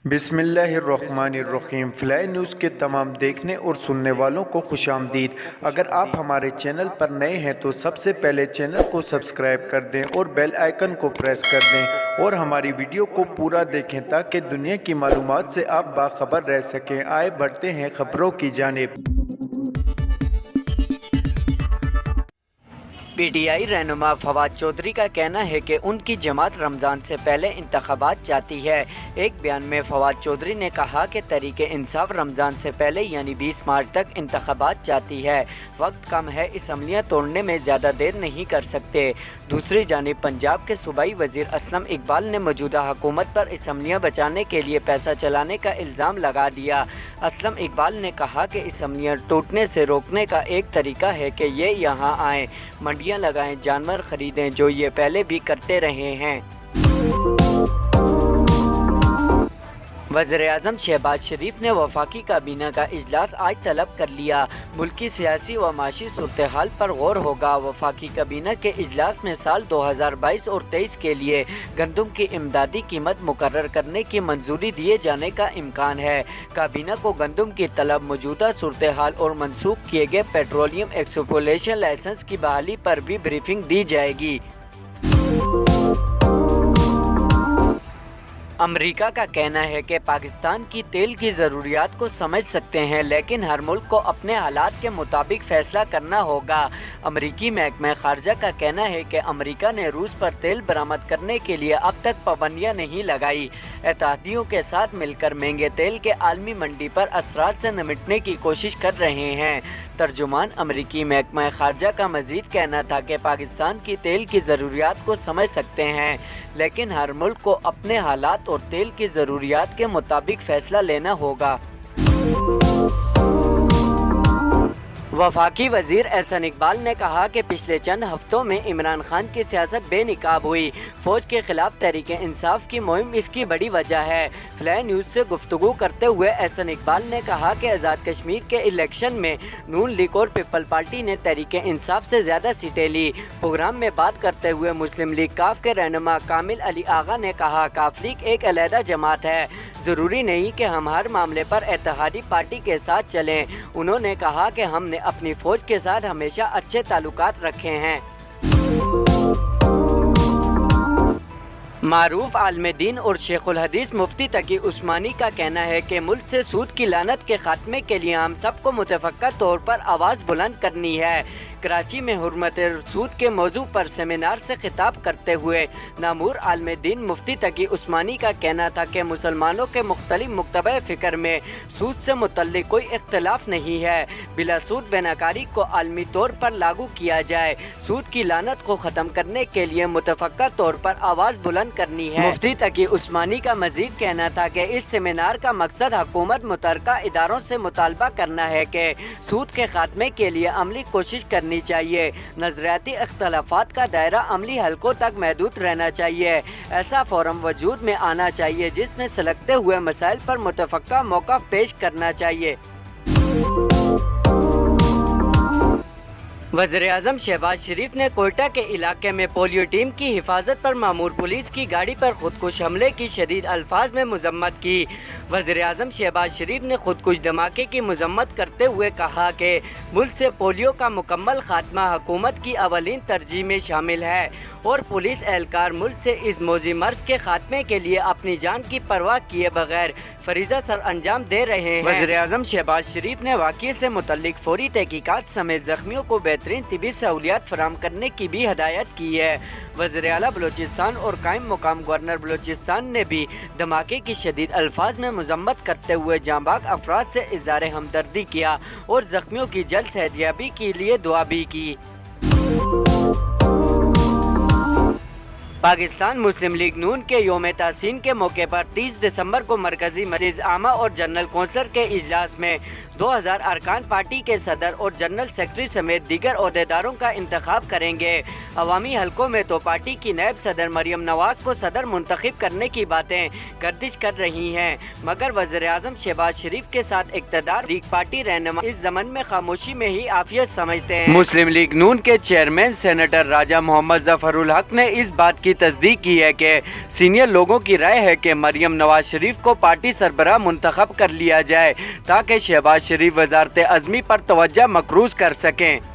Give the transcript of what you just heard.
बिस्मिल्लाहिर्रहमानिर्रहीम। Fly news के तमाम देखने और सुनने वालों को खुश आमदीद। अगर आप हमारे चैनल पर नए हैं तो सबसे पहले चैनल को सब्सक्राइब कर दें और बेल आइकन को प्रेस कर दें और हमारी वीडियो को पूरा देखें ताकि दुनिया की मालूमात से आप बाखबर रह सकें। आए बढ़ते हैं खबरों की जानिब। पीटीआई रहनुमा फवाद चौधरी का कहना है कि उनकी जमात रमज़ान से पहले इंतखाबात चाहती है। एक बयान में फवाद चौधरी ने कहा कि तहरीक इंसाफ रमज़ान से पहले यानी 20 मार्च तक इंतखाबात चाहती है। वक्त कम है, असम्बलियाँ तोड़ने में ज़्यादा देर नहीं कर सकते। दूसरी जानिब पंजाब के सूबाई वज़ीर असलम इकबाल ने मौजूदा हुकूमत पर असम्बलियाँ बचाने के लिए पैसा चलाने का इल्ज़ाम लगा दिया। असलम इकबाल ने कहा कि असम्बलियाँ टूटने से रोकने का एक तरीका है कि ये यहाँ आएँ, मंडियाँ लगाएं, जानवर खरीदें, जो ये पहले भी करते रहे हैं। वज़ीर-ए-आज़म शहबाज शरीफ ने वफाकी काबीना का इजलास आज तलब कर लिया। मुल्की सियासी व माशी सूरत हाल पर गौर होगा। वफाकी काबीना के इजलास में साल 2022 और 23 के लिए गंदम की इमदादी कीमत मुकर्रर करने की मंजूरी दिए जाने का इम्कान है। काबीना को गंदम की तलब, मौजूदा सूरत हाल और मनसूख किए गए पेट्रोलियम एक्सप्लोरेशन लाइसेंस की बहाली पर भी ब्रीफिंग दी जाएगी। अमेरिका का कहना है कि पाकिस्तान की तेल की ज़रूरियात को समझ सकते हैं, लेकिन हर मुल्क को अपने हालात के मुताबिक फ़ैसला करना होगा। अमेरिकी महकमा ख़ारजा का कहना है कि अमेरिका ने रूस पर तेल बरामद करने के लिए अब तक पाबंदियां नहीं लगाई। इत्तेहादियों के साथ मिलकर महंगे तेल के आलमी मंडी पर असरात से निपटने की कोशिश कर रहे हैं। तर्जुमान अमेरिकी महकमा ख़ारजा का मज़ीद कहना था कि पाकिस्तान की तेल की ज़रूरियात को समझ सकते हैं, लेकिन हर मुल्क को अपने हालात और तेल की ज़रूरियात के मुताबिक फ़ैसला लेना होगा। वफाकी वज़ीर एहसन इकबाल ने कहा कि पिछले चंद हफ्तों में इमरान खान की सियासत बेनिकाब हुई। फ़ौज के ख़िलाफ़ तहरीक इंसाफ की मुहिम इसकी बड़ी वजह है। फ्लाई न्यूज़ से गुफ्तगू करते हुए एहसन इकबाल ने कहा कि आज़ाद कश्मीर के इलेक्शन में नून लीग और पीपल पार्टी ने तहरीक इंसाफ से ज़्यादा सीटें ली। प्रोग्राम में बात करते हुए मुस्लिम लीग काफ के रहनुमा कामिल अली आगा ने कहा, काफ लीग एक अलहदा जमात है, ज़रूरी नहीं कि हम हर मामले पर इत्तेहादी पार्टी के साथ चलें। उन्होंने कहा कि हमने अपनी फ़ौज के साथ हमेशा अच्छे ताल्लुकात रखे हैं। मारूफ आलिम दीन और शेखुल हदीस मुफ्ती तकी उस्मानी का कहना है कि मुल्क से सूद की लानत के खात्मे के लिए हम सबको मुतफ़क्का तौर पर आवाज़ बुलंद करनी है। कराची में हुर्मत सूद के मौजू पर सेमिनार से खिताब करते हुए नामूर आलिम दीन मुफ्ती तकी उस्मानी का कहना था कि मुसलमानों के मुख्तलिफ मुक्तबा फ़िक्र में सूद से मुतल्लिक़ कोई इख्तिलाफ नहीं है। बिला सूद बेनकारी को आलमी तौर पर लागू किया जाए। सूद की लानत को ख़त्म करने के लिए मुतफ़क्का तौर पर आवाज़ बुलंद करनी है। मुफ्ती तकी उस्मानी का मज़ीद कहना था कि इस सेमिनार का मकसद हुकूमत मुतल्लिक़ा इदारों से मुतालबा करना है कि सूद के खात्मे के लिए अमली कोशिश करनी चाहिए। नजरियाती इख्तलाफात का दायरा अमली हलकों तक महदूद रहना चाहिए। ऐसा फोरम वजूद में आना चाहिए जिसमें सलगते हुए मसाइल पर मुतफ़क्का मौक़िफ़ पेश करना चाहिए। वज़ीर-ए-आज़म शहबाज शरीफ ने कोयटा के इलाके में पोलियो टीम की हिफाजत पर मामूर पुलिस की गाड़ी पर खुदकुश हमले की शदीद अल्फाज में मज़म्मत की। वज़ीर-ए-आज़म शहबाज शरीफ ने खुदकुश धमाके की मज़म्मत करते हुए कहा कि मुल्क से पोलियो का मुकम्मल खात्मा हुकूमत की अवलीन तरजीह में शामिल है और पुलिस एहलकार मुल्क से इस मौजी मर्ज़ के खात्मे के लिए अपनी जान की परवाह किए बगैर फरीज़ा सर अंजाम दे रहे हैं। वज़ीर-ए-आज़म शहबाज शरीफ ने वाक़ये से मुतल्लिक़ फ़ौरी तहक़ीक़ात समेत ज़ख्मियों को बेहतरीन तिबी सहूलियात फराहम करने की भी हदायत की है। वज़ीर आला बलूचिस्तान और कायम मुकाम गवर्नर बलूचिस्तान ने भी धमाके की शदीद अल्फाज में मज़म्मत करते हुए जांबाग अफराद से इज़हार हमदर्दी किया और ज़ख्मियों की जल्द सेहतयाबी के लिए दुआ भी की। पाकिस्तान मुस्लिम लीग नून के योम तासीन के मौके पर 30 दिसंबर को मरकजी मजलिस आमा और जनरल कौंसिल के इजलास में 2000 अरकान पार्टी के सदर और जनरल सेक्रेटरी समेत दीगर ओहदेदारों का इंतखाब करेंगे। अवामी हलकों में तो पार्टी की नायब सदर मरियम नवाज को सदर मुंतखब करने की बातें गर्दिश कर रही हैं, मगर वज़ीर-ए-आज़म शहबाज शरीफ के साथ इक़्तिदार लीग पार्टी रहनुमा इस ज़मन में खामोशी में ही आफियत समझते हैं। मुस्लिम लीग नून के चेयरमैन सेनेटर राजा मोहम्मद ज़फ़रुल हक ने इस बात की की तस्दीक की है कि सीनियर लोगों की राय है कि मरियम नवाज शरीफ को पार्टी सरबराह मुंतखब कर लिया जाए ताकि शहबाज शरीफ वजारत अज़मी पर तवज्जो मकरूज कर सकें।